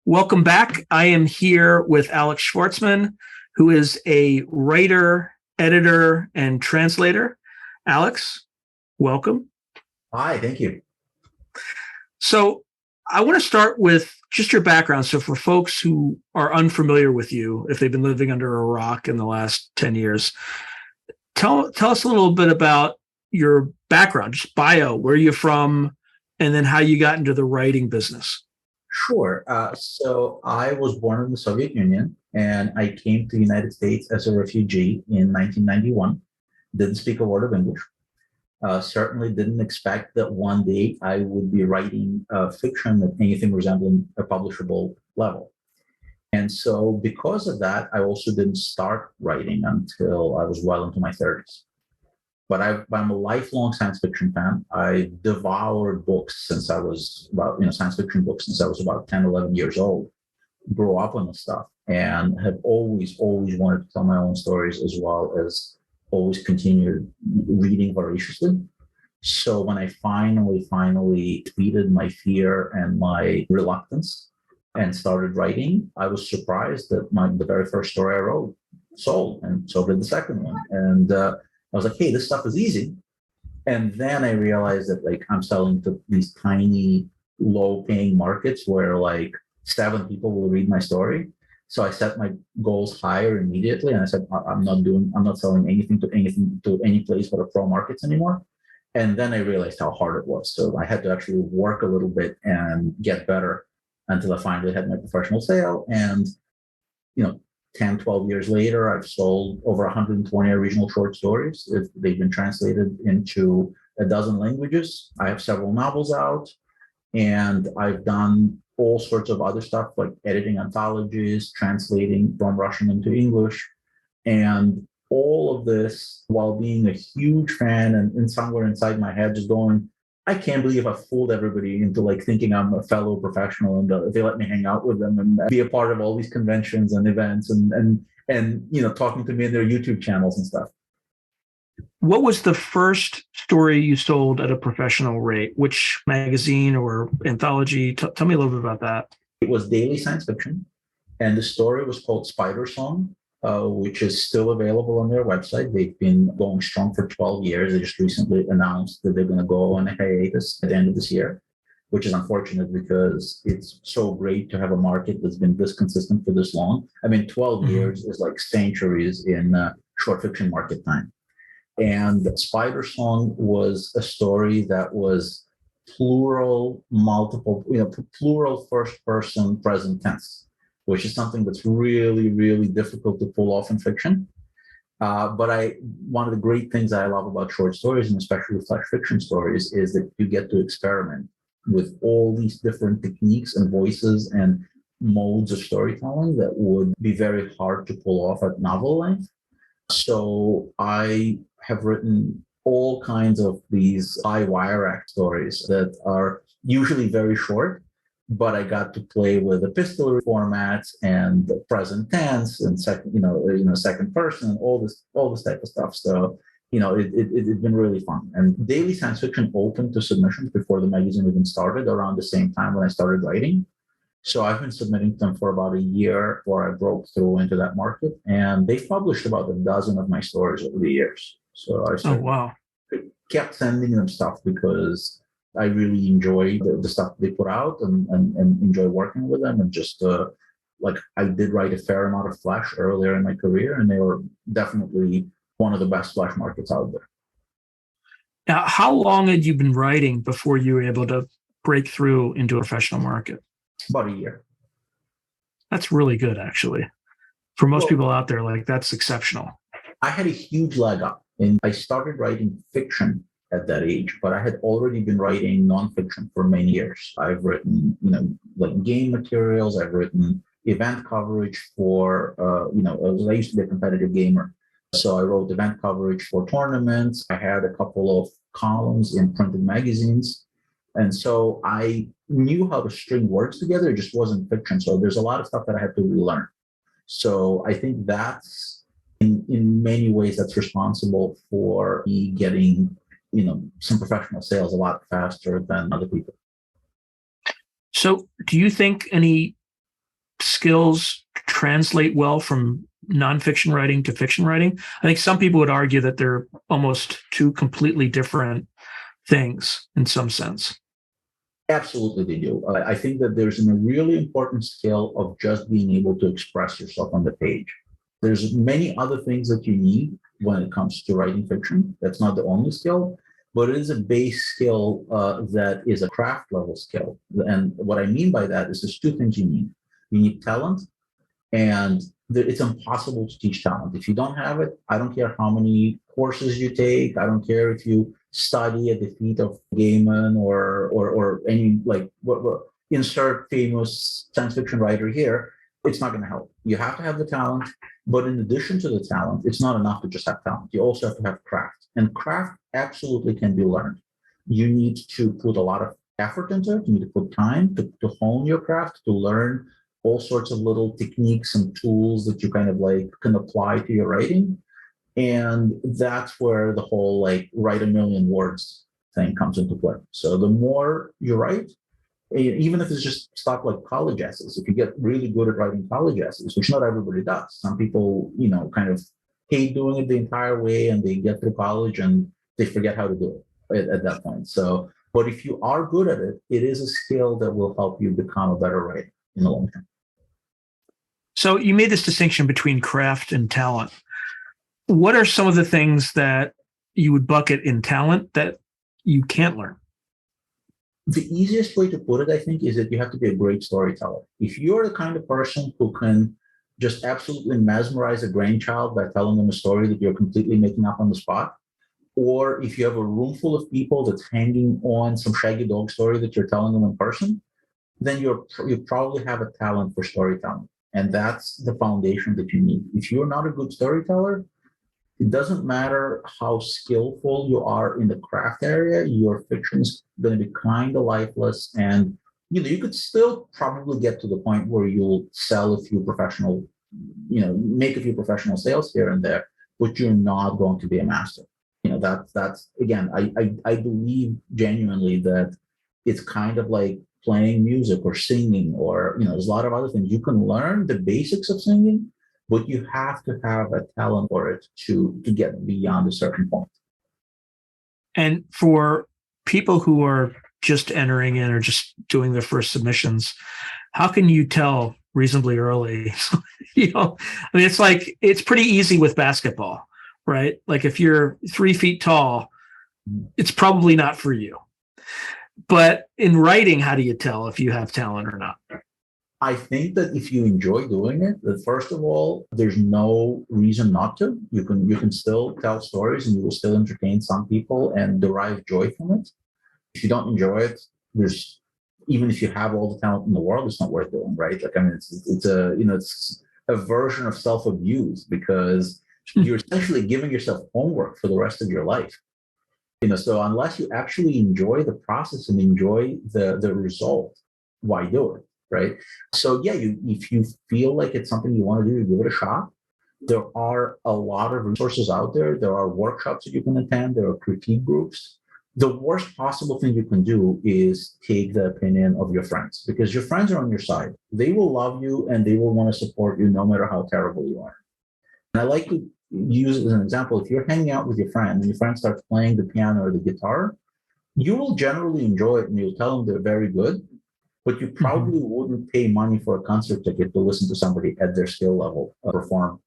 Welcome back. I am here with Alex Shvartsman, who is a writer, editor, and translator. Alex, welcome. Hi, thank you. So I want to start with just your background. So for folks who are unfamiliar with you, if they've been living under a rock in the last 10 years, tell us a little bit about your background, just bio, where you're from, and then how you got into the writing business. Sure. So I was born in the Soviet Union and I came to the United States as a refugee in 1991. Didn't speak a word of English. Certainly didn't expect that one day I would be writing fiction at anything resembling a publishable level. And so because of that, I also didn't start writing until I was well into my 30s. But I'm a lifelong science fiction fan. I devoured books since I was science fiction books since I was about 10, 11 years old. Grew up on this stuff and have always wanted to tell my own stories, as well as always continued reading voraciously. So when I finally tweeted my fear and my reluctance and started writing, I was surprised that the very first story I wrote sold, and so did the second one. And I was like, hey, this stuff is easy. And then I realized that I'm selling to these tiny, low-paying markets where 7 people will read my story. So I set my goals higher immediately, and I said, I'm not selling anything to any place but a pro markets anymore. And then I realized how hard it was. So I had to actually work a little bit and get better until I finally had my professional sale. And 10, 12 years later, I've sold over 120 original short stories. They've been translated into a dozen languages. I have several novels out, and I've done all sorts of other stuff like editing anthologies, translating from Russian into English, and all of this while being a huge fan and somewhere inside my head just going, I can't believe I fooled everybody into thinking I'm a fellow professional, and they let me hang out with them and be a part of all these conventions and events and talking to me in their YouTube channels and stuff. What was the first story you sold at a professional rate? Which magazine or anthology? Tell me a little bit about that. It was daily science fiction, and the story was called Spider Song, which is still available on their website. They've been going strong for 12 years. They just recently announced that they're going to go on a hiatus at the end of this year, which is unfortunate because it's so great to have a market that's been this consistent for this long. 12 years is like centuries in short fiction market time. And Spider Song was a story that was plural first person present tense, which is something that's really, really difficult to pull off in fiction. But one of the great things I love about short stories, and especially flash fiction stories, is that you get to experiment with all these different techniques and voices and modes of storytelling that would be very hard to pull off at novel length. So I have written all kinds of these high wire act stories that are usually very short, but I got to play with epistolary formats and the present tense and second person and all this type of stuff. So it's been really fun. And daily science fiction opened to submissions before the magazine even started, around the same time when I started writing. So I've been submitting them for about a year before I broke through into that market, and they've published about a dozen of my stories over the years. So I kept sending them stuff because I really enjoy the stuff they put out and enjoy working with them. And just I did write a fair amount of Flash earlier in my career, and they were definitely one of the best Flash markets out there. Now, how long had you been writing before you were able to break through into a professional market? About a year. That's really good, actually. For most people out there, that's exceptional. I had a huge leg up, and I started writing fiction at that age, but I had already been writing nonfiction for many years. I've written, game materials. I've written event coverage for, I used to be a competitive gamer. So I wrote event coverage for tournaments. I had a couple of columns in printed magazines. And so I knew how to string words together. It just wasn't fiction. So there's a lot of stuff that I had to relearn. So I think that's, in many ways, that's responsible for me getting, some professional sales a lot faster than other people. So do you think any skills translate well from nonfiction writing to fiction writing? I think some people would argue that they're almost two completely different things in some sense. Absolutely, they do. I think that there's a really important skill of just being able to express yourself on the page. There's many other things that you need when it comes to writing fiction. That's not the only skill, but it is a base skill that is a craft level skill. And what I mean by that is there's two things you need. You need talent, and it's impossible to teach talent. If you don't have it, I don't care how many courses you take. I don't care if you study at the feet of Gaiman or any insert famous science fiction writer here. It's not going to help. You have to have the talent, but in addition to the talent, it's not enough to just have talent. You also have to have craft, and craft absolutely can be learned. You need to put a lot of effort into it. You need to put time to hone your craft, to learn all sorts of little techniques and tools that you kind of can apply to your writing. And that's where the whole write a million words thing comes into play. So the more you write, even if it's just stuff like college essays, if you get really good at writing college essays, which not everybody does. Some people, kind of hate doing it the entire way, and they get through college and they forget how to do it at that point. So, but if you are good at it, it is a skill that will help you become a better writer in the long term. So you made this distinction between craft and talent. What are some of the things that you would bucket in talent that you can't learn? The easiest way to put it, I think, is that you have to be a great storyteller. If you're the kind of person who can just absolutely mesmerize a grandchild by telling them a story that you're completely making up on the spot, or if you have a room full of people that's hanging on some shaggy dog story that you're telling them in person, then you probably have a talent for storytelling. And that's the foundation that you need. If you're not a good storyteller, it doesn't matter how skillful you are in the craft area, your fiction is going to be kind of lifeless. And you could still probably get to the point where you'll sell a few professional, make a few professional sales here and there, but you're not going to be a master. That's again, I believe genuinely that it's kind of like playing music or singing, or there's a lot of other things. You can learn the basics of singing, but you have to have a talent for it to get beyond a certain point. And for people who are just entering in or just doing their first submissions, how can you tell reasonably early? It's pretty easy with basketball, right? Like if you're 3 feet tall, it's probably not for you. But in writing, how do you tell if you have talent or not? I think that if you enjoy doing it, that first of all, there's no reason not to. You can still tell stories and you will still entertain some people and derive joy from it. If you don't enjoy it, even if you have all the talent in the world, it's not worth doing, right? It's a version of self-abuse, because you're essentially giving yourself homework for the rest of your life. So unless you actually enjoy the process and enjoy the result, why do it, right? So yeah, if you feel like it's something you want to do, give it a shot. There are a lot of resources out there. There are workshops that you can attend. There are critique groups. The worst possible thing you can do is take the opinion of your friends, because your friends are on your side. They will love you and they will want to support you no matter how terrible you are. And I like to use it as an example. If you're hanging out with your friend and your friend starts playing the piano or the guitar, you will generally enjoy it and you'll tell them they're very good, but you probably wouldn't pay money for a concert ticket to listen to somebody at their skill level perform,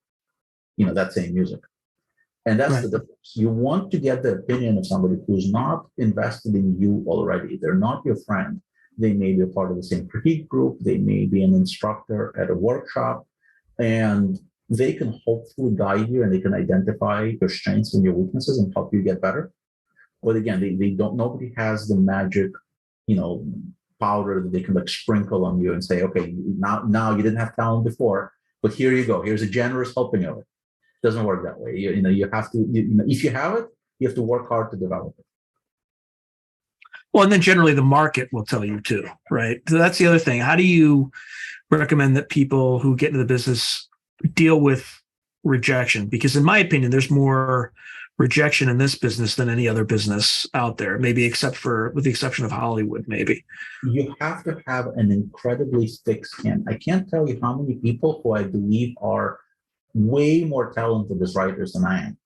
that same music. And that's the difference. You want to get the opinion of somebody who's not invested in you already. They're not your friend. They may be a part of the same critique group. They may be an instructor at a workshop, and they can hopefully guide you and they can identify your strengths and your weaknesses and help you get better. But again, nobody has the magic, powder that they can sprinkle on you and say, okay, now you didn't have talent before, but here you go. Here's a generous helping of it. It doesn't work that way. You have to, if you have it, you have to work hard to develop it. Well, and then generally the market will tell you too, right? So that's the other thing. How do you recommend that people who get into the business deal with rejection? Because in my opinion, there's more rejection in this business than any other business out there, maybe with the exception of Hollywood, maybe. You have to have an incredibly thick skin. I can't tell you how many people who I believe are way more talented as writers than I am,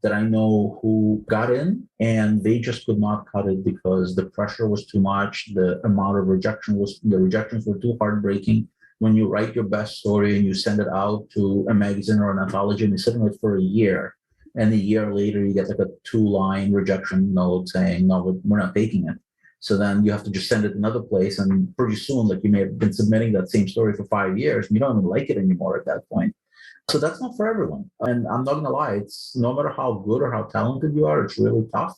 that I know who got in and they just could not cut it because the pressure was too much. The rejections were too heartbreaking. When you write your best story and you send it out to a magazine or an anthology and you sit on it for a year, and a year later you get like a 2-line rejection note saying, no, we're not taking it. So then you have to just send it another place, and pretty soon, like, you may have been submitting that same story for 5 years and you don't even like it anymore at that point. So that's not for everyone. And I'm not gonna lie, it's no matter how good or how talented you are, it's really tough.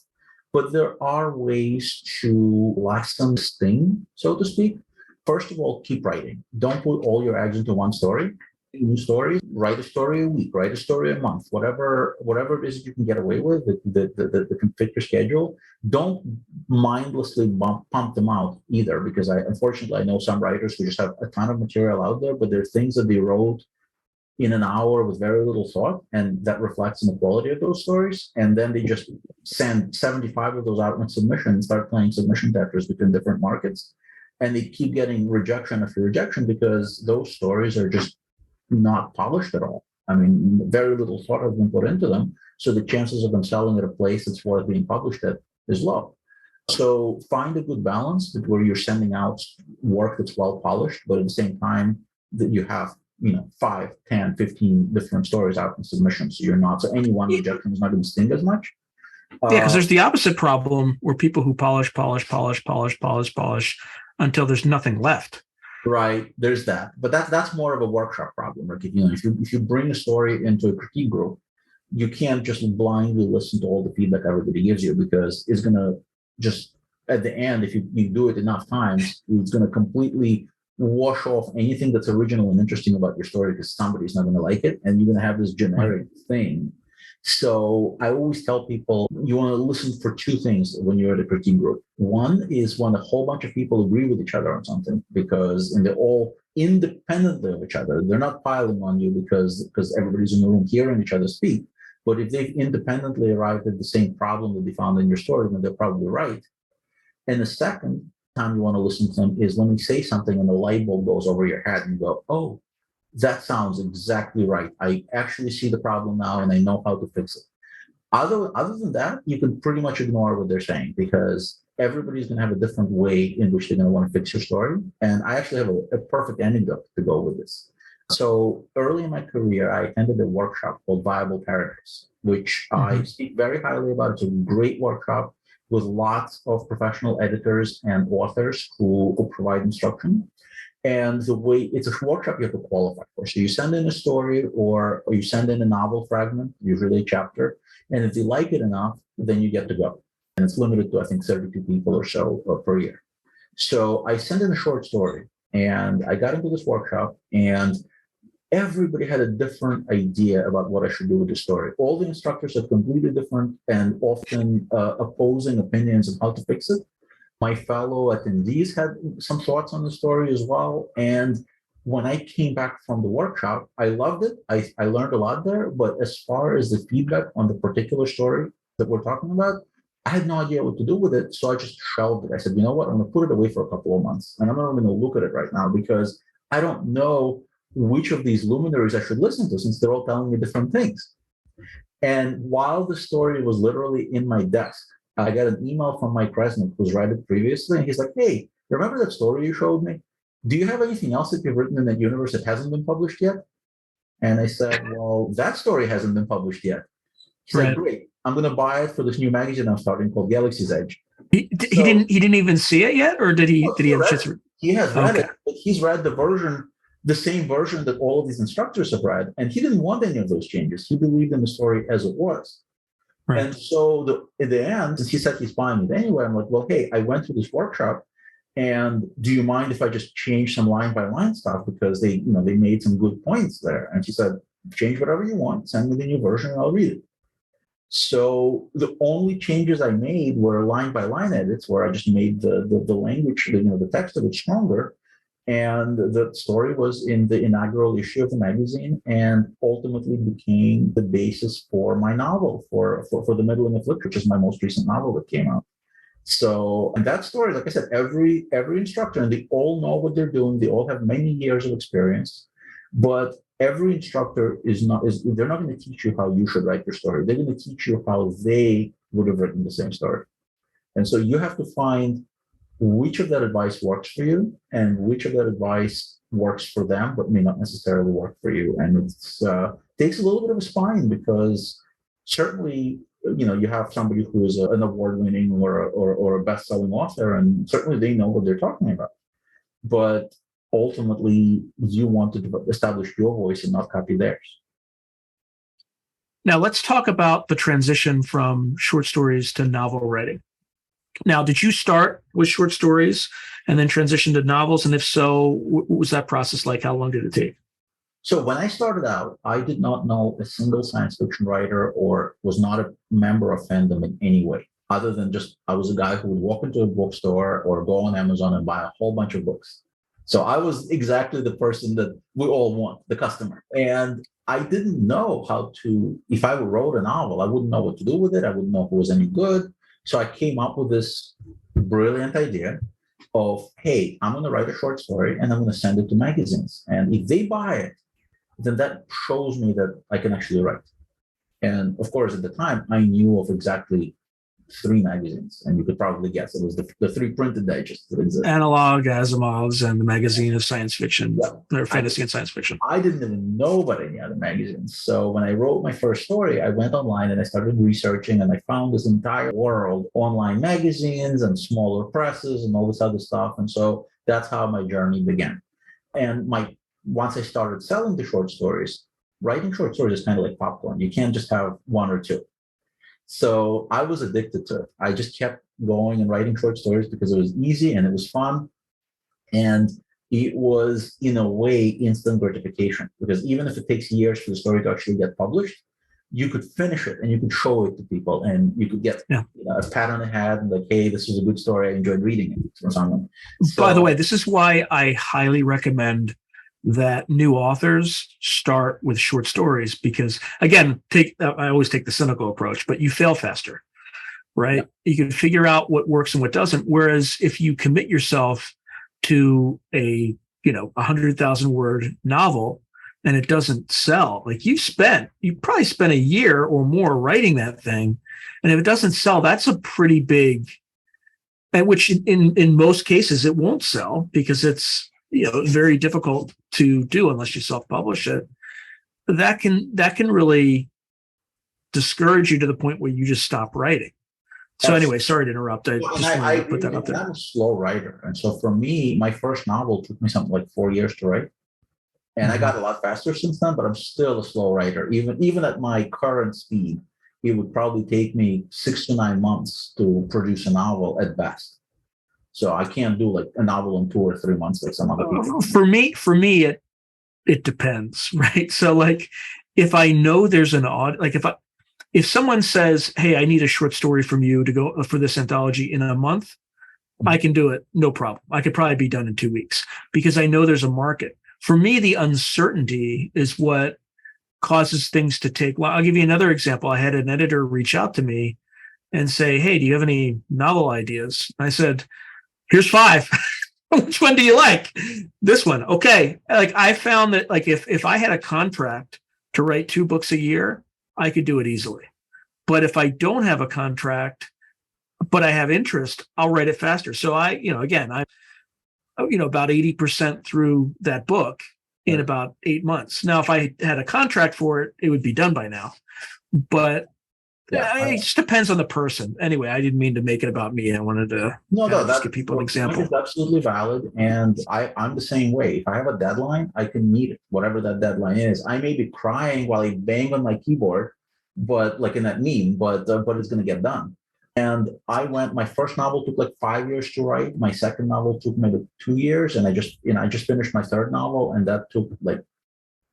But there are ways to lessen the sting, so to speak. First of all, keep writing. Don't put all your eggs into one story. New stories, write a story a week, write a story a month, whatever it is you can get away with, that can fit your schedule. Don't mindlessly pump them out either, because unfortunately I know some writers who just have a ton of material out there, but there are things that they wrote in an hour with very little thought, and that reflects in the quality of those stories. And then they just send 75 of those out in submission and start playing submission Tetris between different markets. And they keep getting rejection after rejection because those stories are just not polished at all. I mean, very little thought has been put into them. So the chances of them selling at a place that's worth being published at is low. So find a good balance where you're sending out work that's well polished, but at the same time that you have 5, 10, 15 different stories out in submission. So so any one rejection is not going to sting as much. Because there's the opposite problem where people who polish until there's nothing left. Right, there's that. But that's more of a workshop problem. Like, if you bring a story into a critique group, you can't just blindly listen to all the feedback everybody gives you, because it's going to just, at the end, if you do it enough times, it's going to completely wash off anything that's original and interesting about your story, because somebody's not going to like it, and you're going to have this generic thing. So I always tell people, you want to listen for 2 things when you're at a critique group. One is when a whole bunch of people agree with each other on something, and they're all independently of each other. They're not piling on you because everybody's in the room hearing each other speak. But if they've independently arrived at the same problem that they found in your story, then they're probably right. And the second time you want to listen to them is when they say something and the light bulb goes over your head and you go, oh, that sounds exactly right. I actually see the problem now and I know how to fix it. Other than that, you can pretty much ignore what they're saying, because everybody's going to have a different way in which they're going to want to fix your story. And I actually have a perfect anecdote to go with this. So early in my career, I attended a workshop called Viable Paradise, which I speak very highly about. It's a great workshop with lots of professional editors and authors who provide instruction. And it's a workshop you have to qualify for. So you send in a story or you send in a novel fragment, usually a chapter. And if they like it enough, then you get to go. And it's limited to, I think, 32 people or so per year. So I sent in a short story and I got into this workshop, and everybody had a different idea about what I should do with the story. All the instructors had completely different and often opposing opinions on how to fix it. My fellow attendees had some thoughts on the story as well. And when I came back from the workshop, I loved it. I learned a lot there. But as far as the feedback on the particular story that we're talking about, I had no idea what to do with it. So I just shelved it. I said, you know what? I'm going to put it away for a couple of months. And I'm not going to look at it right now, because I don't know which of these luminaries I should listen to, since they're all telling me different things. And while the story was literally in my desk, I got an email from Mike Resnick, who's read it previously, and he's like, hey, remember that story you showed me? Do you have anything else that you've written in that universe that hasn't been published yet? And I said, well, that story hasn't been published yet. He's like, great, I'm going to buy it for this new magazine I'm starting called Galaxy's Edge. He didn't even see it yet, or did he? No, did he have shit? He has read it, but he's read the same version that all of these instructors have read, and he didn't want any of those changes. He believed in the story as it was. Right. And so in the end, he said he's buying it anyway. I'm like, well, hey, I went through this workshop, and do you mind if I just change some line by line stuff, because they made some good points there? And she said, change whatever you want, send me the new version, and I'll read it. So the only changes I made were line by line edits, where I just made the language, the text a bit stronger. And the story was in the inaugural issue of the magazine and ultimately became the basis for my novel, for The Middling of Literature, which is my most recent novel that came out. So, and that story, like I said, every instructor, and they all know what they're doing. They all have many years of experience, but every instructor they're not going to teach you how you should write your story. They're going to teach you how they would have written the same story. And so you have to find which of that advice works for you and which of that advice works for them, but may not necessarily work for you. And it takes a little bit of a spine because certainly, you have somebody who is an award-winning or a best-selling author, and certainly they know what they're talking about. But ultimately, you want to establish your voice and not copy theirs. Now, let's talk about the transition from short stories to novel writing. Now, did you start with short stories and then transition to novels? And if so, what was that process like? How long did it take? So when I started out, I did not know a single science fiction writer or was not a member of fandom in any way, other than just I was a guy who would walk into a bookstore or go on Amazon and buy a whole bunch of books. So I was exactly the person that we all want, the customer. And I didn't know how to, if I wrote a novel, I wouldn't know what to do with it. I wouldn't know if it was any good. So I came up with this brilliant idea of, hey, I'm going to write a short story and I'm going to send it to magazines. And if they buy it, then that shows me that I can actually write. And of course, at the time, I knew of exactly 3 magazines, and you could probably guess it was the 3 printed digests that exist. Analog, Asimov's, and the Magazine of Science Fiction, or Fantasy and Science Fiction. I didn't even know about any other magazines. So when I wrote my first story, I went online and I started researching, and I found this entire world, online magazines and smaller presses and all this other stuff. And so that's how my journey began. And once I started selling the short stories, writing short stories is kind of like popcorn. You can't just have 1 or 2. So I was addicted to it. I just kept going and writing short stories because it was easy and it was fun. And it was, in a way, instant gratification, because even if it takes years for the story to actually get published, you could finish it and you could show it to people and you could get a pat on the head and like, hey, this was a good story. I enjoyed reading it from someone. So, by the way, this is why I highly recommend that new authors start with short stories, because again, I always take the cynical approach, but you fail faster, right? Yeah. You can figure out what works and what doesn't. Whereas if you commit yourself to a 100,000 word novel and it doesn't sell, like you probably spent a year or more writing that thing. And if it doesn't sell, that's a pretty big, and which in most cases it won't sell because it's very difficult to do unless you self-publish it. That can really discourage you to the point where you just stop writing. So anyway, sorry to interrupt. I just wanted to put that out there. I'm a slow writer. And so for me, my first novel took me something like 4 years to write. And I got a lot faster since then, but I'm still a slow writer. Even at my current speed, it would probably take me 6 to 9 months to produce a novel at best. So I can't do like a novel in 2 or 3 months like some other people. For me, it depends, right? So like, if I know there's an like if someone says, "Hey, I need a short story from you to go for this anthology in a month," I can do it, no problem. I could probably be done in 2 weeks because I know there's a market. For me, the uncertainty is what causes things to take. Well, I'll give you another example. I had an editor reach out to me and say, "Hey, do you have any novel ideas?" I said, "Here's 5. Which one do you like?" This one. Okay. Like I found that like if I had a contract to write 2 books a year, I could do it easily. But if I don't have a contract, but I have interest, I'll write it faster. So I'm about 80% through that book in about 8 months. Now, if I had a contract for it, it would be done by now. But it just depends on the person. Anyway, I didn't mean to make it about me. I wanted to just give people an example. That's absolutely valid. And I'm the same way. If I have a deadline, I can meet it, whatever that deadline is. I may be crying while I bang on my keyboard, but like in that meme, but it's going to get done. And my first novel took like 5 years to write. My second novel took maybe 2 years. And I just finished my third novel, and that took like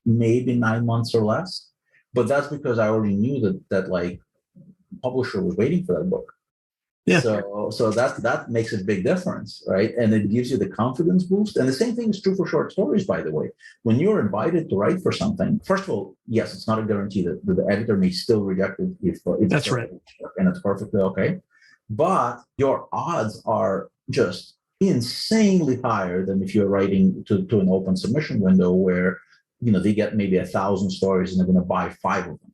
maybe 9 months or less. But that's because I already knew that like publisher was waiting for that book. Yeah. So that makes a big difference, right? And it gives you the confidence boost. And the same thing is true for short stories, by the way. When you're invited to write for something, first of all, yes, it's not a guarantee that the editor may still reject it if That's right. and it's perfectly okay. But your odds are just insanely higher than if you're writing to an open submission window where they get maybe 1,000 stories and they're going to buy 5 of them,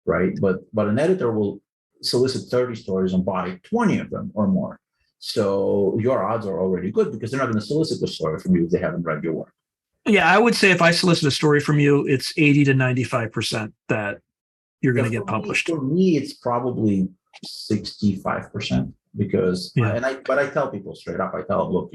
right? But an editor will solicit 30 stories and buy 20 of them or more. So your odds are already good because they're not going to solicit the story from you if they haven't read your work. Yeah, I would say if I solicit a story from you, it's 80 to 95% that you're going to get published. For me, it's probably 65% because, but I tell people straight up, I tell them, look,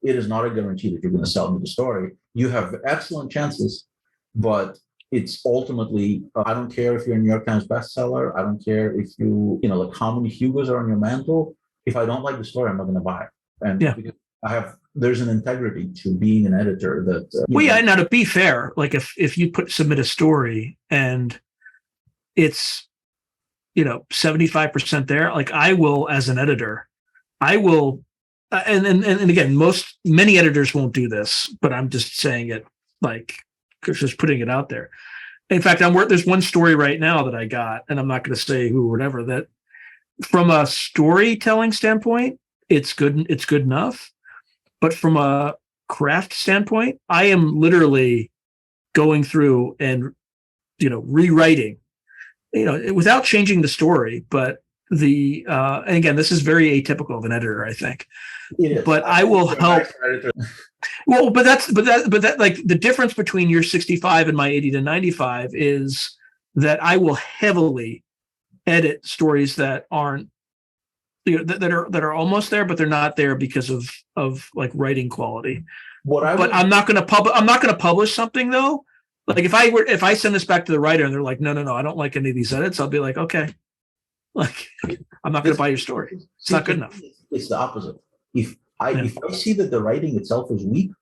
it is not a guarantee that you're going to sell me the story. You have excellent chances, but it's ultimately, I don't care if you're a New York Times bestseller. I don't care if like how many Hugos are on your mantle. If I don't like the story, I'm not going to buy it. And because there's an integrity to being an editor that. Now to be fair, like if you submit a story and it's, 75% there, like I will, as an editor, I will, and again, many editors won't do this, but I'm just saying it like, just putting it out there. In fact, there's one story right now that I got, and I'm not going to say who or whatever, that from a storytelling standpoint, it's good enough. But from a craft standpoint, I am literally going through and, rewriting, without changing the story. But and again, this is very atypical of an editor, I think. But I will help. Well, but that like the difference between your 65 and my 80 to 95 is that I will heavily edit stories that aren't, that are almost there, but they're not there because of like writing quality. I'm not going to publish something though. Like if I send this back to the writer and they're like, no, I don't like any of these edits, I'll be like, okay, like I'm not going to buy your story. It's not good enough. It's the opposite. If I see that the writing itself is weak,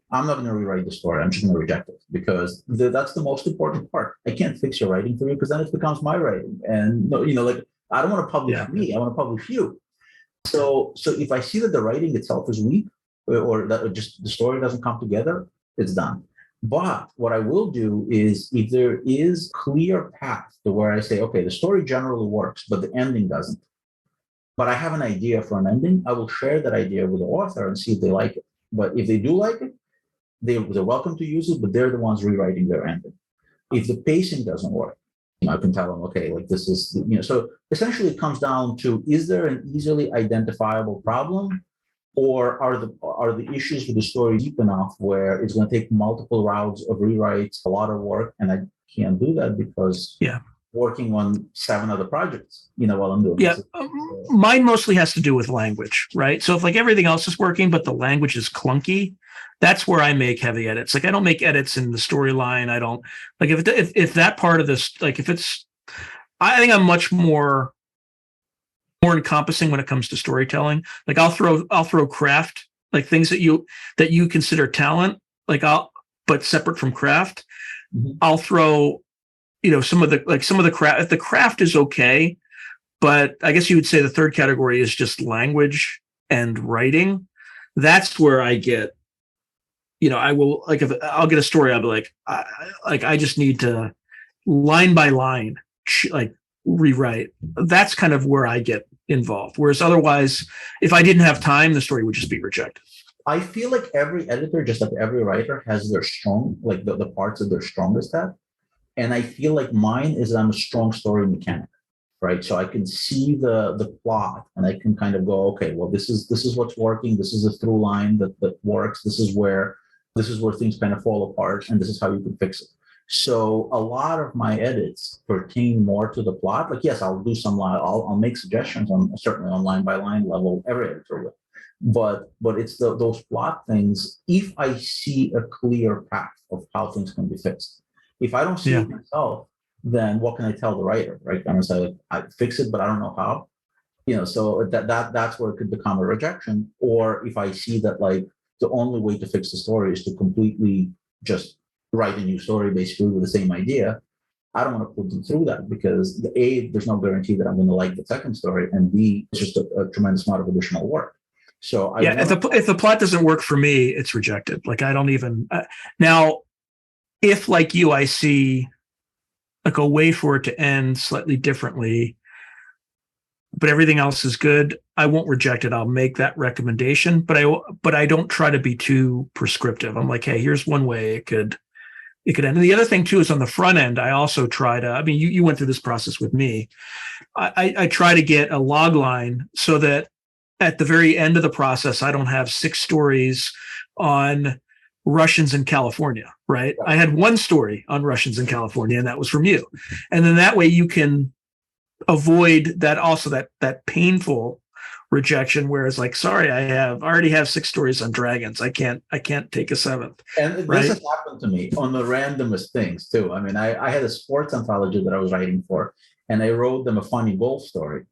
I'm not going to rewrite the story. I'm just going to reject it because that's the most important part. I can't fix your writing for you because then it becomes my writing. And like I don't want to publish me. I want to publish you. So if I see that the writing itself is weak or that just the story doesn't come together, it's done. But what I will do is if there is clear path to where I say, okay, the story generally works, but the ending doesn't. But I have an idea for an ending, I will share that idea with the author and see if they like it. But if they do like it, they're welcome to use it, but they're the ones rewriting their ending. If the pacing doesn't work, I can tell them, okay, like this is, so essentially it comes down to, is there an easily identifiable problem? Or are the issues with the story deep enough where it's going to take multiple rounds of rewrites, a lot of work, and I can't do that because working on 7 other projects, while I'm doing this. Mine mostly has to do with language, right? So if like everything else is working, but the language is clunky, that's where I make heavy edits. Like I don't make edits in the storyline. I don't like if that part of this, like if it's, I think I'm much more encompassing when it comes to storytelling. Like I'll throw craft, like things that you consider talent, but separate from craft. Mm-hmm. I'll throw, some of the craft. If the craft is okay, but I guess you would say the third category is just language and writing. That's where I get, I will like if I'll get a story, I'll be like, I just need to line by line, like rewrite. That's kind of where I get involved. Whereas otherwise, if I didn't have time, the story would just be rejected. I feel like every editor, just like every writer, has their strong, like the parts that they're strongest at. And I feel like mine is I'm a strong story mechanic, right? So I can see the plot and I can kind of go, okay, well, this is what's working. This is a through line that works. This is where things kind of fall apart, and this is how you can fix it. So a lot of my edits pertain more to the plot. Like, yes, I'll do some, I'll make suggestions on certainly on line by line level, every editor will. But it's those plot things. If I see a clear path of how things can be fixed, if I don't see it myself, then what can I tell the writer, right? I'm gonna say, like, I fix it, but I don't know how. So that's where it could become a rejection. Or if I see that like the only way to fix the story is to completely just write a new story basically with the same idea, I don't want to put them through that because A, there's no guarantee that I'm going to like the second story, and B, it's just a tremendous amount of additional work. So if the plot doesn't work for me, it's rejected. Like I don't even now. If like you, I see like a way for it to end slightly differently, but everything else is good, I won't reject it. I'll make that recommendation, but I don't try to be too prescriptive. I'm like, hey, here's one way it could end. And the other thing too is on the front end, I also try to. I mean, you went through this process with me. I try to get a log line so that at the very end of the process, I don't have 6 stories on Russians in California, right? I had 1 story on Russians in California, and that was from you. And then that way you can avoid that also that painful rejection where it's like, sorry, I already have 6 stories on dragons. I can't take a 7th. And right? This has happened to me on the randomest things too. I mean, I had a sports anthology that I was writing for, and I wrote them a funny golf story.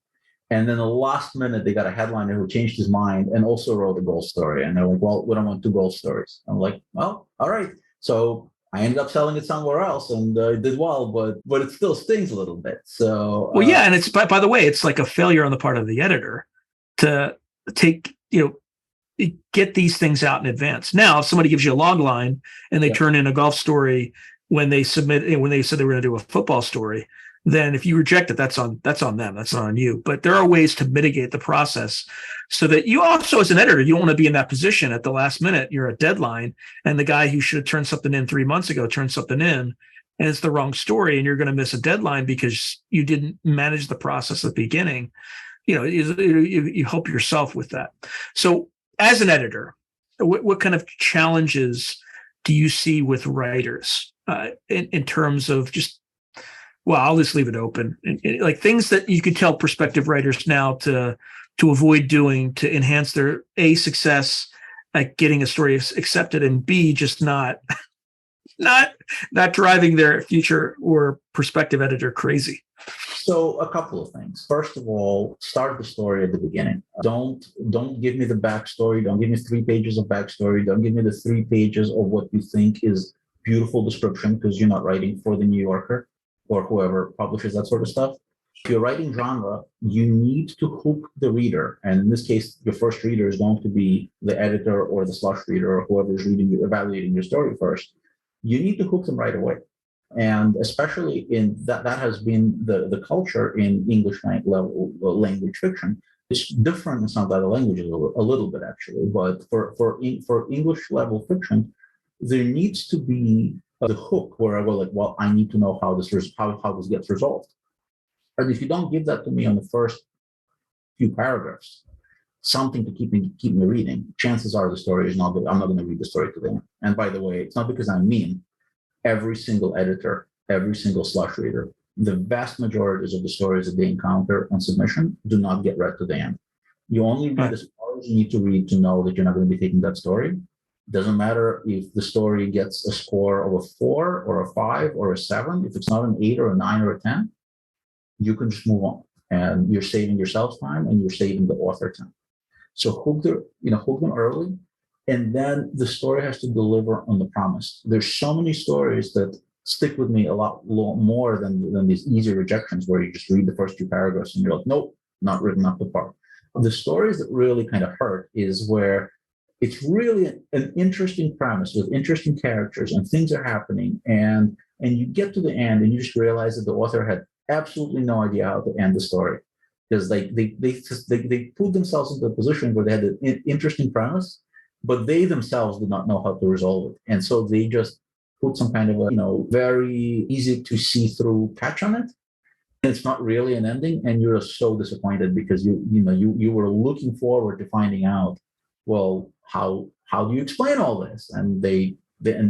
And then the last minute, they got a headliner who changed his mind and also wrote a golf story. And they're like, well, we don't want 2 golf stories. I'm like, well, all right. So I ended up selling it somewhere else, and it did well, but it still stings a little bit. So well, yeah, and it's by the way, it's like a failure on the part of the editor to take get these things out in advance. Now, if somebody gives you a log line and they turn in a golf story when they submit when they said they were going to do a football story, then if you reject it, that's on them. That's not on you. But there are ways to mitigate the process so that you also, as an editor, you don't want to be in that position at the last minute. You're a deadline, and the guy who should have turned something in 3 months ago turned something in, and it's the wrong story, and you're going to miss a deadline because you didn't manage the process at the beginning. You help yourself with that. So, as an editor, what kind of challenges do you see with writers in terms of just? Well, I'll just leave it open. Like things that you could tell prospective writers now to avoid doing to enhance their A, success at getting a story accepted, and B, just not driving their future or prospective editor crazy. So a couple of things. First of all, start the story at the beginning. Don't give me the backstory. Don't give me 3 pages of backstory. Don't give me the 3 pages of what you think is beautiful description, because you're not writing for the New Yorker or whoever publishes that sort of stuff. If you're writing genre, you need to hook the reader. And in this case, your first reader is going to be the editor or the slush reader or whoever is evaluating your story first. You need to hook them right away. And especially in that has been the culture in English language fiction. It's different in some other languages a little bit, actually. But for English level fiction, there needs to be the hook where I go like, well, I need to know how this gets resolved. And if you don't give that to me on the first few paragraphs, something to keep me reading, chances are the story is not good. I'm not going to read the story to them. And by the way, it's not because I'm mean. Every single editor, every single slush reader, the vast majority of the stories that they encounter on submission do not get read to the end. You only read as far as you need to read to know that you're not going to be taking that story. Doesn't matter if the story gets a score of a 4 or a 5 or a 7. If it's not an 8 or a 9 or a 10, you can just move on, and you're saving yourself time and you're saving the author time. So hook them early, and then the story has to deliver on the promise. There's so many stories that stick with me a lot more than these easy rejections where you just read the first 2 paragraphs and you're like, nope, not written up to par. The stories that really kind of hurt is where it's really an interesting premise with interesting characters and things are happening, and you get to the end and you just realize that the author had absolutely no idea how to end the story, because they put themselves into a position where they had an interesting premise, but they themselves did not know how to resolve it, and so they just put some kind of a very easy to see through catch on it. And it's not really an ending, and you're so disappointed because you were looking forward to finding out, well, how do you explain all this? And they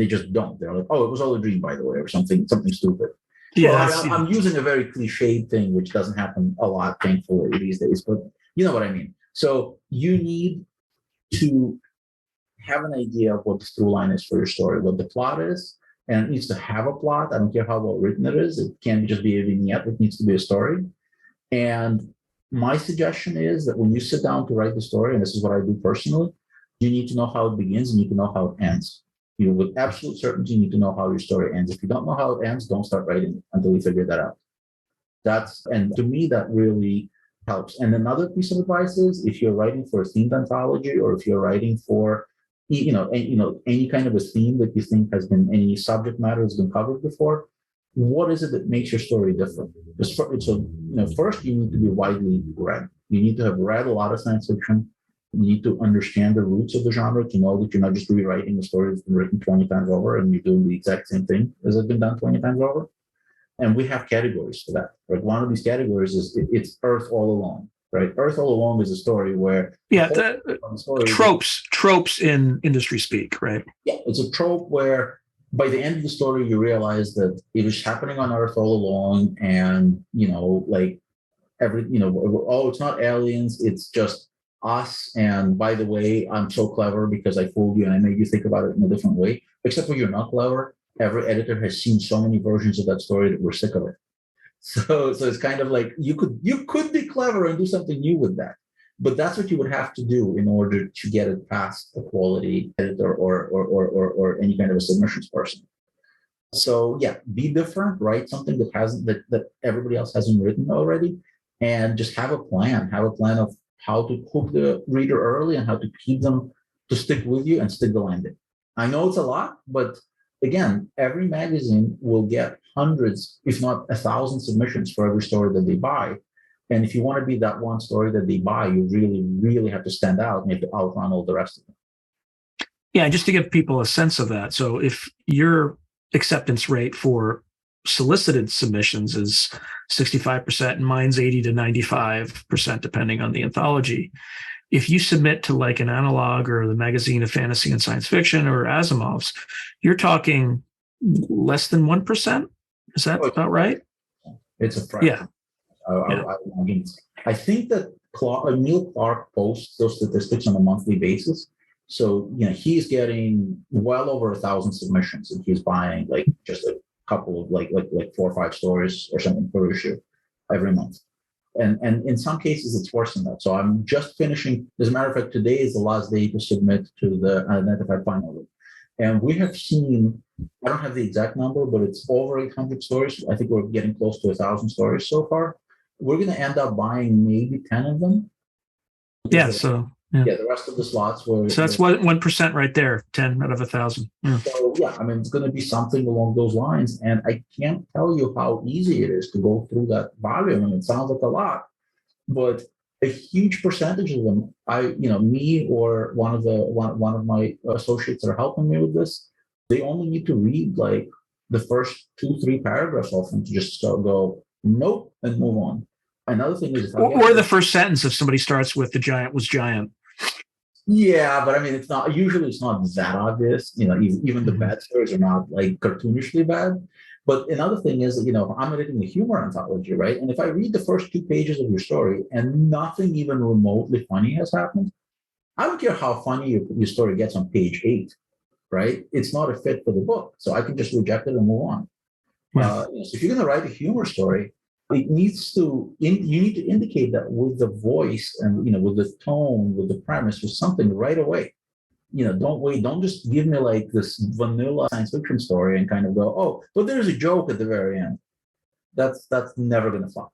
just don't. They're like, oh, it was all a dream, by the way, or something stupid. Yeah, well, I'm using a very cliched thing, which doesn't happen a lot, thankfully, these days, but you know what I mean. So you need to have an idea of what the through line is for your story, what the plot is, and it needs to have a plot. I don't care how well written it is. It can't just be a vignette. It needs to be a story. And my suggestion is that when you sit down to write the story, and this is what I do personally, you need to know how it begins and you need to know how it ends. With absolute certainty, you need to know how your story ends. If you don't know how it ends, don't start writing it until you figure that out. And to me, that really helps. And another piece of advice is if you're writing for a themed anthology, or if you're writing for, any kind of a theme that you think has been, any subject matter has been covered before, what is it that makes your story different? First you need to be widely read. You need to have read a lot of science fiction. You need to understand the roots of the genre to know that you're not just rewriting a story that's been written 20 times over and you're doing the exact same thing as it's been done 20 times over. And we have categories for that. Right? One of these categories is it's Earth All Along. Right? Earth All Along is a story where tropes in industry speak, right? Yeah, it's a trope where by the end of the story you realize that it was happening on Earth all along, and it's not aliens, it's just us. And by the way, I'm so clever because I fooled you and I made you think about it in a different way. Except when you're not clever, every editor has seen so many versions of that story that we're sick of it. So it's kind of like you could be clever and do something new with that, but that's what you would have to do in order to get it past a quality editor or any kind of a submissions person. So yeah, be different, write something that everybody else hasn't written already, and just have a plan of how to hook the reader early and how to keep them to stick with you and stick the landing. I know it's a lot, but again, every magazine will get hundreds, if not 1,000 submissions for every story that they buy. And if you want to be that one story that they buy, you really, really have to stand out and you have to outrun all the rest of them. Yeah, just to give people a sense of that. So if your acceptance rate for solicited submissions is 65% and mine's 80 to 95%, depending on the anthology, if you submit to like an analog or the Magazine of Fantasy and Science Fiction or Asimov's, you're talking less than 1%. Is that about right? It's a fraction. Yeah. I think that Neil Clark posts those statistics on a monthly basis. So, he's getting well over 1,000 submissions, and he's buying like just a couple of like 4 or 5 stories or something per issue every month. And in some cases, it's worse than that. So I'm just finishing. As a matter of fact, today is the last day to submit to the Unidentified Final. And we have seen, I don't have the exact number, but it's over 800 stories. I think we're getting close to 1,000 stories so far. We're going to end up buying maybe 10 of them. Yeah. The rest of the slots were. So that's 1% right there, 10 out of 1,000. Yeah. So it's going to be something along those lines. And I can't tell you how easy it is to go through that volume. And it sounds like a lot, but a huge percentage of them, me or one of my associates that are helping me with this, they only need to read like the first 2-3 paragraphs of them to just go nope and move on. Another thing is, or the first sentence if somebody starts with "the giant was giant." Yeah, but I mean, it's not that obvious. Even the bad stories are not like cartoonishly bad. But another thing is, I'm reading a humor anthology, right? And if I read the first 2 pages of your story and nothing even remotely funny has happened, I don't care how funny your story gets on page 8, right? It's not a fit for the book, so I can just reject it and move on. So if you're going to write a humor story, you need to indicate that with the voice and with the tone, with the premise, with something right away. Don't wait. Don't just give me like this vanilla science fiction story and kind of go, oh, but there's a joke at the very end. That's never going to fly.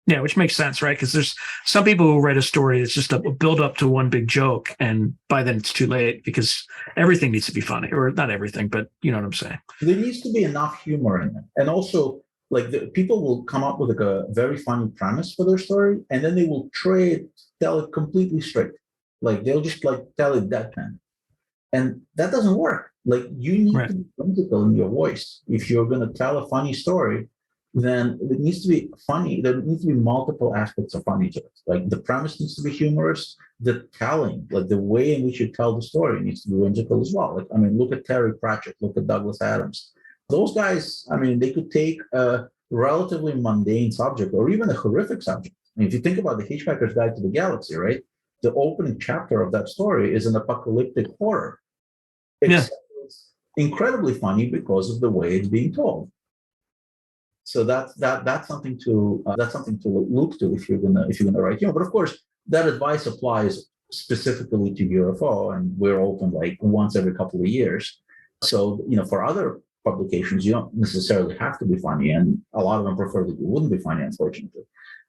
Yeah, which makes sense, right? Because there's some people who write a story that's just a build up to one big joke, and by then it's too late because everything needs to be funny, or not everything, but you know what I'm saying. There needs to be enough humor in it, and also. Like people will come up with like a very funny premise for their story, and then they will tell it completely straight. Like they'll just like tell it deadpan, and that doesn't work. Like you need to be whimsical in your voice. If you're going to tell a funny story, then it needs to be funny. There needs to be multiple aspects of funny to it. Like the premise needs to be humorous. The telling, like the way in which you tell the story, needs to be whimsical as well. Like look at Terry Pratchett, look at Douglas Adams. Those guys, they could take a relatively mundane subject or even a horrific subject. If you think about The Hitchhiker's Guide to the Galaxy, right? The opening chapter of that story is an apocalyptic horror. It's incredibly funny because of the way it's being told. So that's something to look to if you're gonna write humor. But of course, that advice applies specifically to UFO, and we're open like once every couple of years. So, for other publications, you don't necessarily have to be funny, and a lot of them prefer that you wouldn't be funny, unfortunately.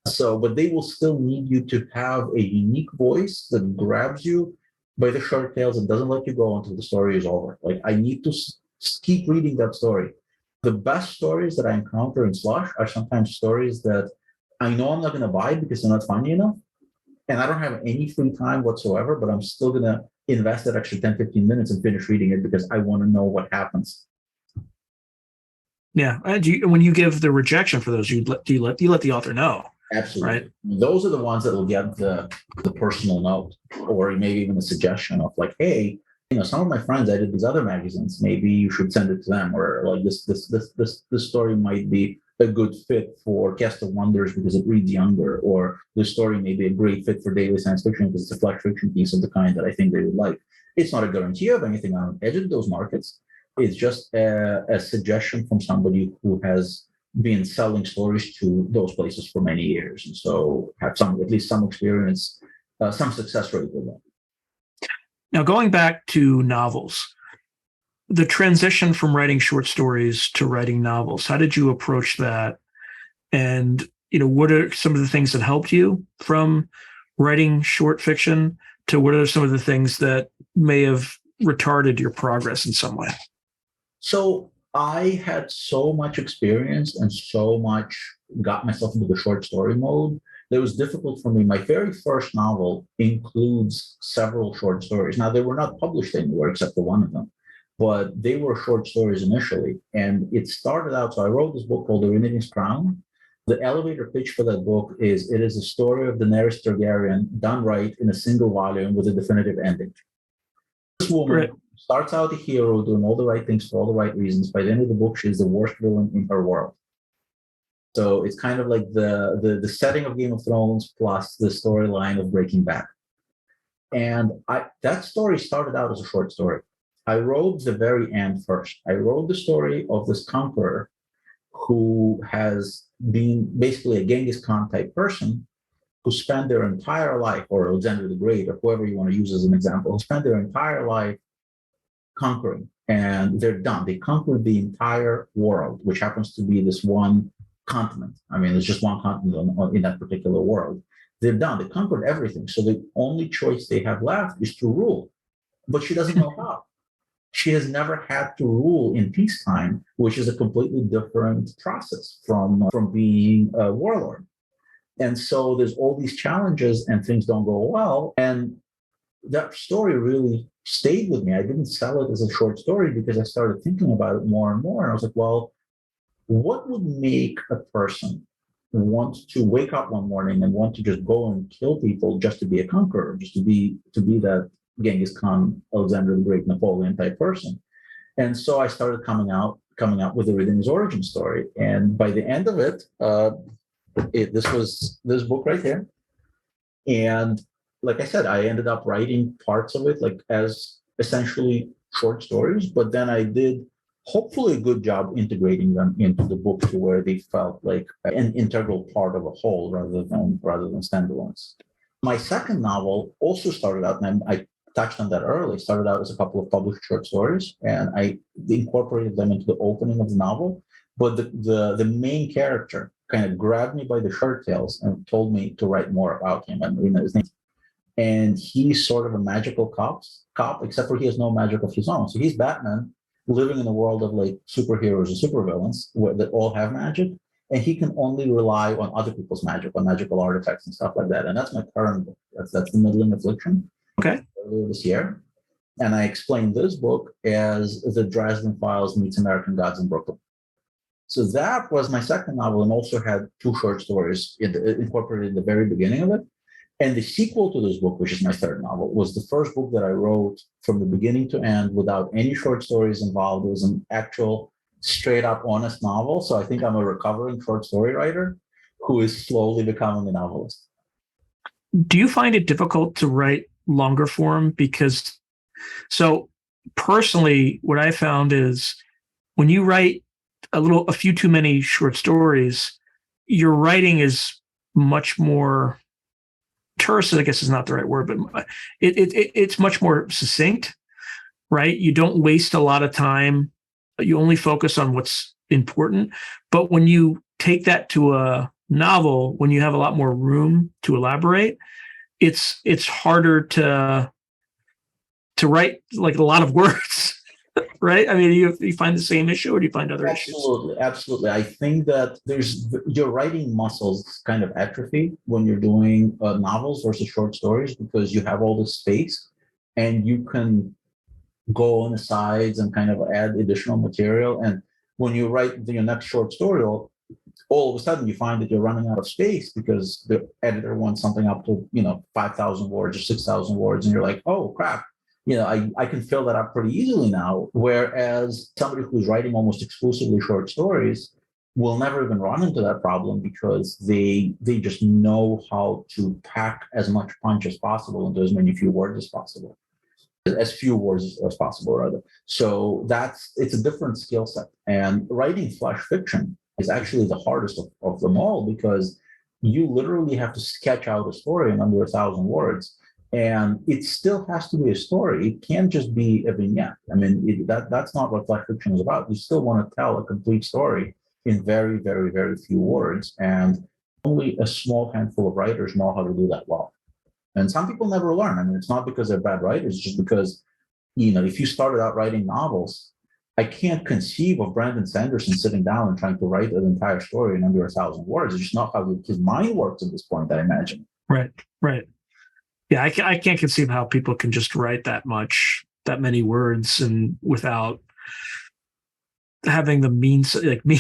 So, but they will still need you to have a unique voice that grabs you by the short tails and doesn't let you go until the story is over. Like, I need to keep reading that story. The best stories that I encounter in Slush are sometimes stories that I know I'm not going to buy because they're not funny enough, and I don't have any free time whatsoever, but I'm still going to invest that extra 10, 15 minutes and finish reading it because I want to know what happens. Yeah. And when you give the rejection for those, you let the author know. Absolutely. Right. Those are the ones that will get the personal note, or maybe even a suggestion of like, hey, some of my friends edited these other magazines. Maybe you should send it to them, or like this story might be a good fit for Cast of Wonders because it reads younger, or this story may be a great fit for daily science fiction because it's a flash fiction piece of the kind that I think they would like. It's not a guarantee of anything. I don't edit those markets. It's just a suggestion from somebody who has been selling stories to those places for many years, and so have at least some experience, some success rate with them. Now, going back to novels, the transition from writing short stories to writing novels, how did you approach that? And, what are some of the things that helped you from writing short fiction to what are some of the things that may have retarded your progress in some way? So I had so much experience and so much got myself into the short story mode that it was difficult for me. My very first novel includes several short stories. Now, they were not published anywhere except for one of them, but they were short stories initially. And it started out, so I wrote this book called The Renaissance Crown. The elevator pitch for that book is it is a story of Daenerys Targaryen done right in a single volume with a definitive ending. This woman starts out a hero doing all the right things for all the right reasons. By the end of the book, she's the worst villain in her world. So it's kind of like the setting of Game of Thrones plus the storyline of Breaking Bad. And that story started out as a short story. I wrote the very end first. I wrote the story of this conqueror who has been basically a Genghis Khan type person who spent their entire life, or Alexander the Great, or whoever you want to use as an example, who spent their entire life conquering, and they're done. They conquered the entire world, which happens to be this one continent. I mean, there's just one continent in that particular world. They're done. They conquered everything. So the only choice they have left is to rule. But she doesn't know how. She has never had to rule in peacetime, which is a completely different process from being a warlord. And so there's all these challenges and things don't go well. And that story really stayed with me. I didn't sell it as a short story because I started thinking about it more and more. And I was like, well, what would make a person want to wake up one morning and want to just go and kill people just to be a conqueror, just to be that Genghis Khan, Alexander the Great, Napoleon type person? And so I started coming out with his origin story. And by the end of it, this was this book right here. And like I said, I ended up writing parts of it like as essentially short stories, but then I did hopefully a good job integrating them into the book to where they felt like an integral part of a whole rather than standalones. My second novel also started out, and I touched on that early, started out as a couple of published short stories, and I incorporated them into the opening of the novel. But the main character kind of grabbed me by the shirt tails and told me to write more about him. And his name. And he's sort of a magical cop, except for he has no magic of his own. So he's Batman living in a world of like superheroes and supervillains that all have magic, and he can only rely on other people's magic, on magical artifacts and stuff like that. And that's my current book. That's The Middling Affliction. Okay. Earlier this year. And I explained this book as The Dresden Files meets American Gods in Brooklyn. So that was my second novel, and also had two short stories incorporated in the very beginning of it. And the sequel to this book, which is my third novel, was the first book that I wrote from the beginning to end without any short stories involved. It was an actual straight up honest novel. So I think I'm a recovering short story writer who is slowly becoming a novelist. Do you find it difficult to write longer form? Because so personally, what I found is when you write a few too many short stories, your writing is much more terse, I guess is not the right word, but it's much more succinct, right? You don't waste a lot of time. You only focus on what's important. But when you take that to a novel, when you have a lot more room to elaborate, it's harder to write like a lot of words, right? I mean, you find the same issue, or do you find other issues? Absolutely. I think that your writing muscles kind of atrophy when you're doing novels versus short stories, because you have all this space and you can go on the sides and kind of add additional material. And when you write your next short story, all of a sudden you find that you're running out of space because the editor wants something up to 5,000 words or 6,000 words, and you're like, oh crap, I can fill that up pretty easily now. Whereas somebody who's writing almost exclusively short stories will never even run into that problem, because they just know how to pack as much punch as possible into as few words as possible. As few words as possible, rather. So it's a different skill set. And writing flash fiction is actually the hardest of them all, because you literally have to sketch out a story in under 1,000 words. And it still has to be a story. It can't just be a vignette. I mean, that's not what flash fiction is about. You still want to tell a complete story in very, very, very few words. And only a small handful of writers know how to do that well. And some people never learn. I mean, it's not because they're bad writers, it's just because, if you started out writing novels, I can't conceive of Brandon Sanderson sitting down and trying to write an entire story in under 1,000 words. It's just not how his mind works at this point, I imagine. Right. Yeah, I can't conceive how people can just write that many words, and without having the means, like me.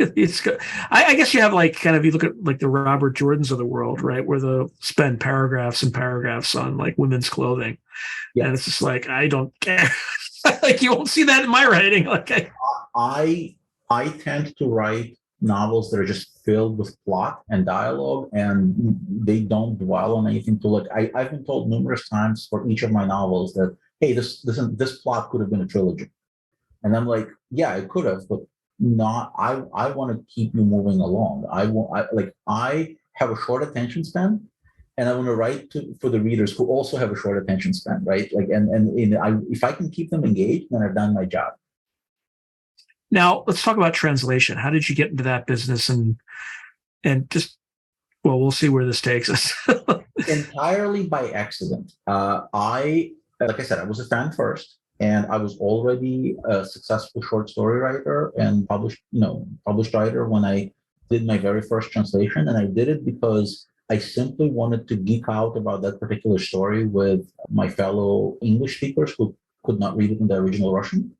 It's good. I guess you have you look at like the Robert Jordans of the world, right, where they'll spend paragraphs and paragraphs on like women's clothing, and it's just like, I don't care. Like, you won't see that in my writing. Okay, I tend to write novels that are just filled with plot and dialogue, and they don't dwell on anything to look. I've been told numerous times for each of my novels that, hey, this plot could have been a trilogy, and I'm like, yeah, it could have, but not. I want to keep you moving along. I have a short attention span, and I want to write for the readers who also have a short attention span, right? Like, if I can keep them engaged, then I've done my job. Now let's talk about translation. How did you get into that business, and just, well, we'll see where this takes us. Entirely by accident. Like I said, I was a fan first. And I was already a successful short story writer and published writer when I did my very first translation. And I did it because I simply wanted to geek out about that particular story with my fellow English speakers who could not read it in the original Russian.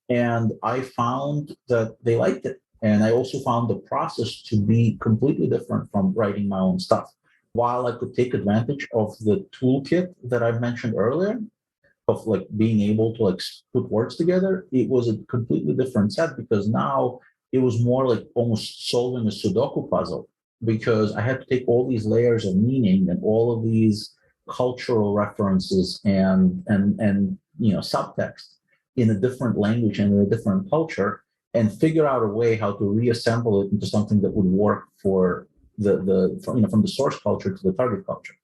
And I found that they liked it. And I also found the process to be completely different from writing my own stuff. While I could take advantage of the toolkit that I've mentioned earlier, of like being able to like put words together, it was a completely different set, because now it was more like almost solving a Sudoku puzzle, because I had to take all these layers of meaning and all of these cultural references and subtext in a different language and in a different culture, and figure out a way how to reassemble it into something that would work for from the source culture to the target culture.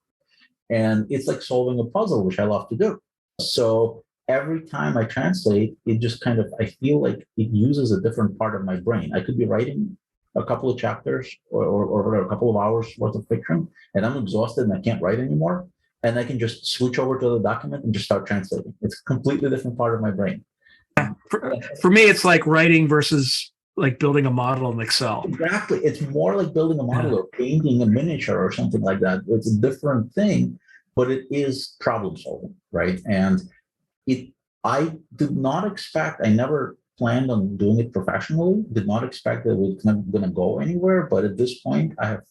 And it's like solving a puzzle, which I love to do. So every time I translate, it just I feel like it uses a different part of my brain. I could be writing a couple of chapters or a couple of hours worth of fiction, and I'm exhausted and I can't write anymore. And I can just switch over to the document and just start translating. It's a completely different part of my brain. For me, it's like writing versus like building a model in Excel. Exactly. It's more like building a model or painting a miniature or something like that. It's a different thing, but it is problem solving, right? And I did not expect, I never planned on doing it professionally, did not expect that it was going to go anywhere. But at this point, I have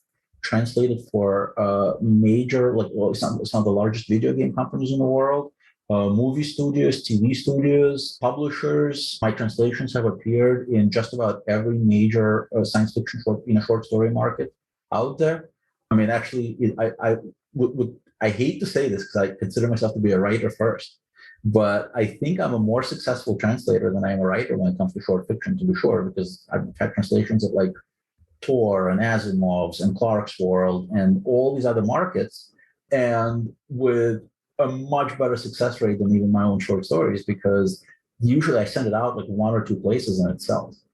translated for major, some of the largest video game companies in the world, movie studios, TV studios, publishers. My translations have appeared in just about every major science fiction short story market out there. I mean, actually, I hate to say this because I consider myself to be a writer first, but I think I'm a more successful translator than I am a writer when it comes to short fiction, to be sure, because I've had translations at like Tor and Asimov's and Clark's World and all these other markets. and with a much better success rate than even my own short stories, because usually I send it out like one or two places and it sells.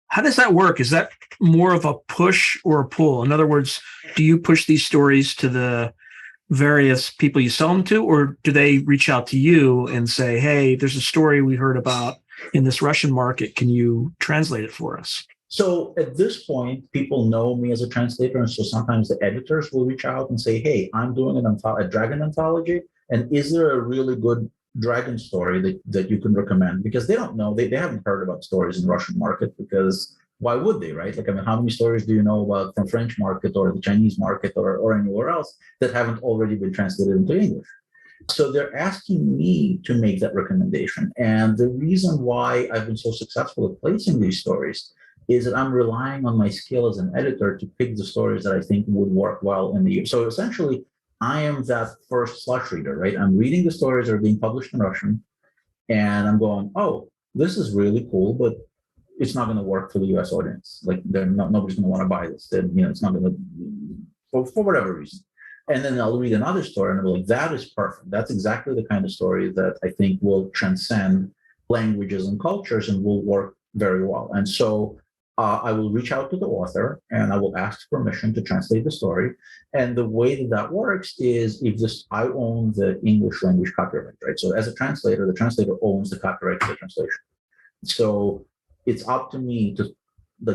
How does that work? Is that more of a push or a pull? In other words, do you push these stories to the various people you sell them to, or do they reach out to you and say, hey, there's a story we heard about in this Russian market. Can you translate it for us? So at this point, people know me as a translator. And so sometimes the editors will reach out and say, hey, I'm doing a dragon anthology. And is there a really good dragon story that you can recommend? Because they don't know, they haven't heard about stories in the Russian market, because why would they, right? Like, I mean, how many stories do you know about from French market or the Chinese market or anywhere else that haven't already been translated into English? So they're asking me to make that recommendation. And the reason why I've been so successful at placing these stories is that I'm relying on my skill as an editor to pick the stories that I think would work well in the year. So essentially, I am that first slush reader, right? I'm reading the stories that are being published in Russian, and I'm going, oh, this is really cool, but it's not going to work for the U.S. audience. Like, nobody's going to want to buy this. Then, it's not going to, for whatever reason. And then I'll read another story and I'll be like, that is perfect. That's exactly the kind of story that I think will transcend languages and cultures and will work very well. And so I will reach out to the author and I will ask permission to translate the story. And the way that works is, I own the English language copyright, right? So as a translator, the translator owns the copyright to the translation. So it's up to me to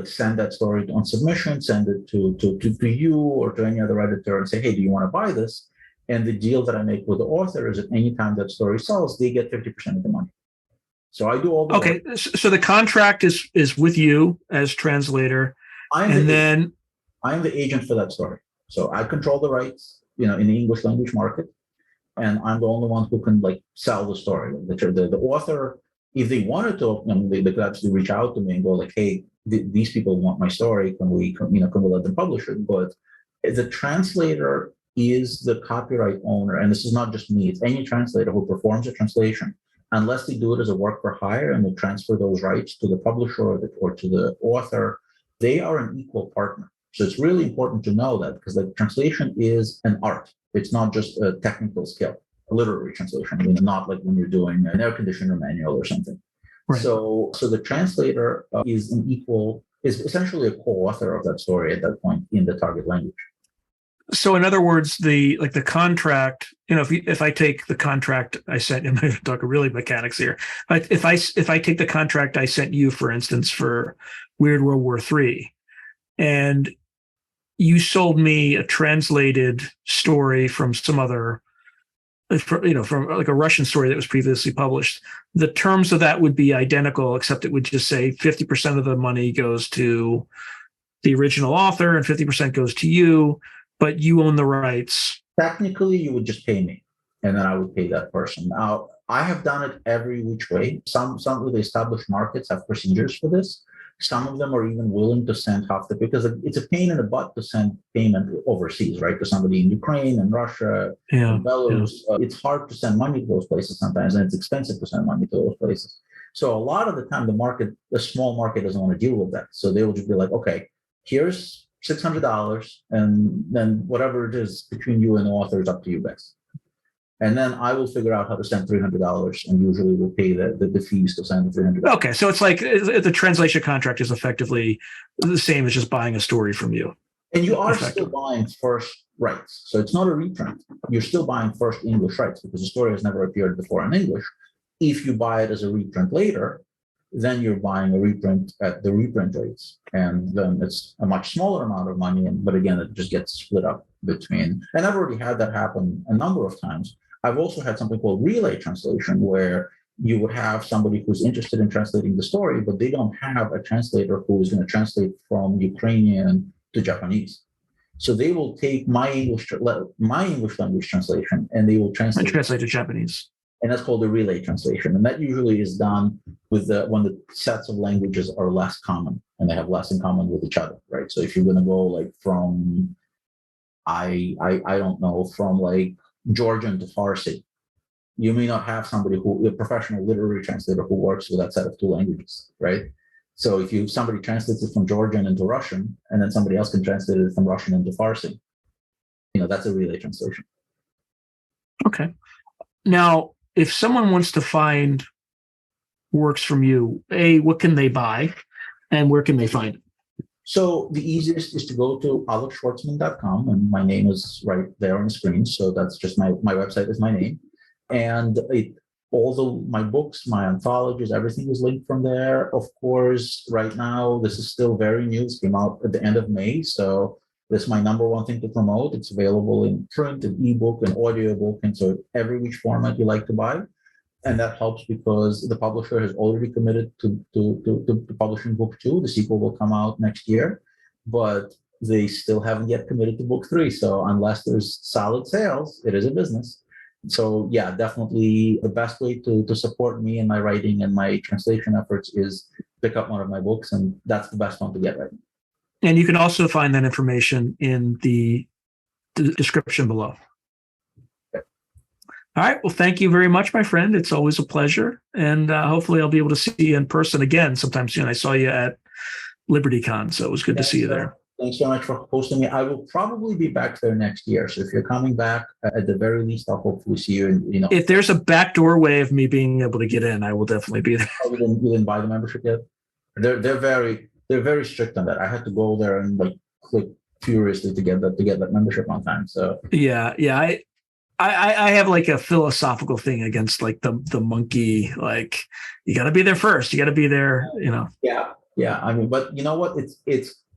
send that story on submission, send it to you or to any other editor and say, hey, do you want to buy this? And the deal that I make with the author is that anytime that story sells, they get 50% of the money. So I do all the work. So the contract is with you as translator, I am the agent for that story. So I control the rights, in the English language market, and I'm the only one who can sell the story. The author, if they wanted to, they could actually reach out to me and go like, hey, these people want my story. Can we let them publish it? But the translator is the copyright owner, and this is not just me. It's any translator who performs a translation, unless they do it as a work for hire and they transfer those rights to the publisher or to the author, they are an equal partner. So it's really important to know that, because the translation is an art. It's not just a technical skill, a literary translation. Not like when you're doing an air conditioner manual or something. Right. So the translator is essentially a co-author of that story at that point in the target language. So in other words, the contract, if I take the contract I sent, I'm going to talk really mechanics here. But if I take the contract I sent you, for instance, for Weird World War III, and you sold me a translated story from some other, from like a Russian story that was previously published, the terms of that would be identical, except it would just say 50% of the money goes to the original author and 50% goes to you, but you own the rights. Technically, you would just pay me, and then I would pay that person. Now, I have done it every which way. Some of the established markets have procedures for this. Some of them are even willing to send half because it's a pain in the butt to send payment overseas, right? To somebody in Ukraine and Russia and Belarus. Yeah. It's hard to send money to those places sometimes, and it's expensive to send money to those places. So a lot of the time, the small market doesn't want to deal with that. So they will just be like, okay, here's $600, and then whatever it is between you and the author is up to you guys. And then I will figure out how to send $300, and usually we'll pay the fees to send the $300. Okay, so it's like the translation contract is effectively the same as just buying a story from you. And you are still buying first rights. So it's not a reprint. You're still buying first English rights because the story has never appeared before in English. If you buy it as a reprint later, then you're buying a reprint at the reprint rates. And then it's a much smaller amount of money. But again, it just gets split up between. And I've already had that happen a number of times. I've also had something called relay translation, where you would have somebody who's interested in translating the story, but they don't have a translator who is going to translate from Ukrainian to Japanese. So they will take my English language translation and they will translate to Japanese. And that's called a relay translation. And that usually is done with when the sets of languages are less common and they have less in common with each other, right? So if you're going to go like from, I don't know, from like Georgian to Farsi, you may not have a professional literary translator who works with that set of two languages, right? So if somebody translates it from Georgian into Russian, and then somebody else can translate it from Russian into Farsi, that's a relay translation. Okay. Now, if someone wants to find works from you, what can they buy and where can they find it? So the easiest is to go to alexshvartsman.com, and my name is right there on the screen. So that's just my website is my name. And my books, my anthologies, everything is linked from there. Of course, right now, this is still very new. It came out at the end of May. So this is my number one thing to promote. It's available in print, and ebook, and audiobook, and so every which format you like to buy. And that helps because the publisher has already committed to publishing book 2. The sequel will come out next year, but they still haven't yet committed to book 3. So unless there's solid sales, it is a business. So yeah, definitely the best way to support me in my writing and my translation efforts is pick up one of my books, and that's the best one to get right now. And you can also find that information in the description below. All right. Well, thank you very much, my friend. It's always a pleasure. And hopefully I'll be able to see you in person again sometime soon. I saw you at LibertyCon, so it was good to see you there. Thanks so much for hosting me. I will probably be back there next year. So if you're coming back, at the very least, I'll hopefully see you. If there's a backdoor way of me being able to get in, I will definitely be there. You didn't buy the membership yet? They're very strict on that. I had to go there and click furiously to get that membership on time. So yeah. I have a philosophical thing against the monkey, you got to be there first. You got to be there, Yeah. I mean, but you know what?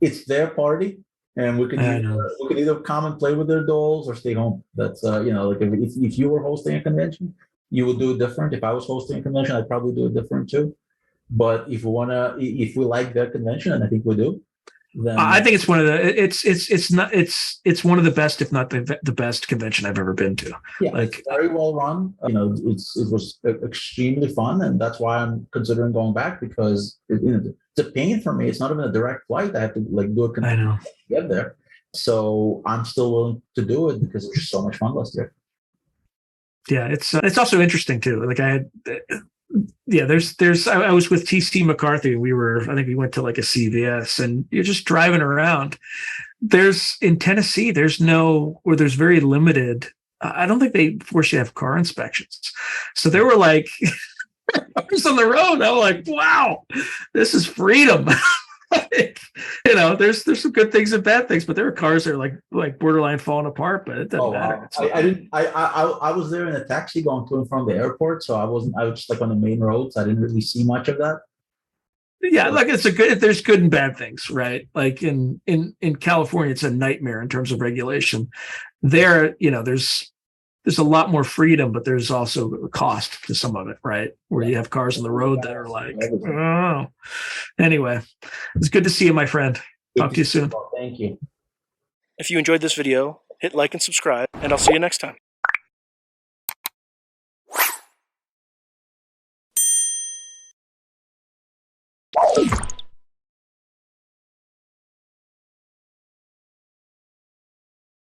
It's their party, and we can either come and play with their dolls or stay home. That's if you were hosting a convention, you would do it different. If I was hosting a convention, I'd probably do it different too. But if we like their convention, and I think we do, then I think it's one of it's one of the best, if not the best convention I've ever been to. Yeah, it's very well run. It was extremely fun, and that's why I'm considering going back, because it's a pain for me. It's not even a direct flight. I have to do a convention to get there. So I'm still willing to do it because it was just so much fun last year. Yeah, it's also interesting too. I was with TC McCarthy. I think we went to a CVS, and you're just driving around. In Tennessee, there's very limited. I don't think they force you to have car inspections. So they were I was on the road. I'm like, wow, this is freedom. There's some good things and bad things, but there are cars that are borderline falling apart, but it doesn't matter. I was there in a taxi going to and from the airport, so I was just on the main roads. I didn't really see much of that. Yeah, there's good and bad things, right? In California, it's a nightmare in terms of regulation. There, there's a lot more freedom, but there's also a cost to some of it, right? Where you have cars on the road that are oh. Anyway, it's good to see you, my friend. Talk to you soon. Thank you. If you enjoyed this video, hit like and subscribe, and I'll see you next time.